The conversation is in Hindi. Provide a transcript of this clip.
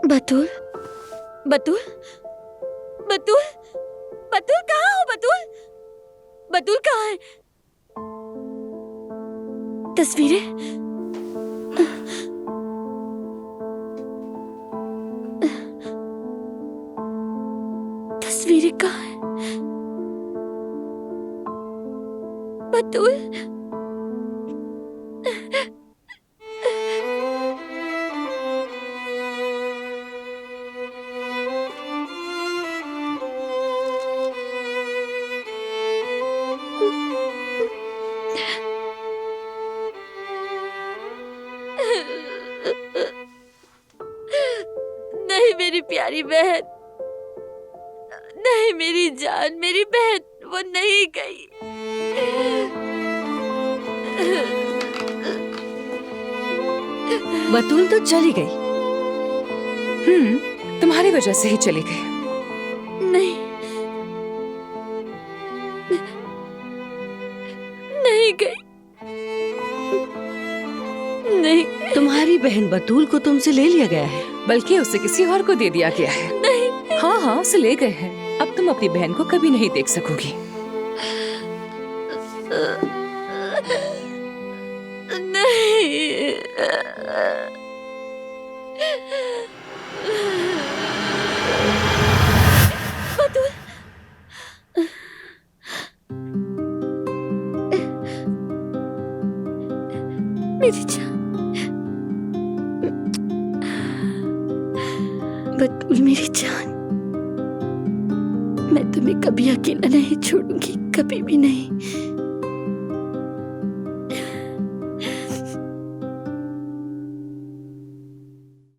बतूल, बतूल, बतूल, बतूल कहाँ हो? बतूल, बतूल कहाँ है? तस्वीरें, तस्वीरें कहाँ है? बतूल, नहीं मेरी प्यारी बहन, नहीं मेरी जान, मेरी बहन, वो नहीं गई। बतूल तो चली गई। तुम्हारी वजह से ही चली गई। नहीं, नहीं गई, नहीं, तुम्हारी बहन बतूल को तुमसे ले लिया गया है, बल्कि उसे किसी और को दे दिया गया है। नहीं, हाँ हाँ, उसे ले गए हैं। अब तुम अपनी बहन को कभी नहीं देख सकोगी। बतूल, मेरी जान, बतूल मेरी जान, मैं तुम्हें कभी अकेला नहीं छोड़ूंगी, कभी भी नहीं।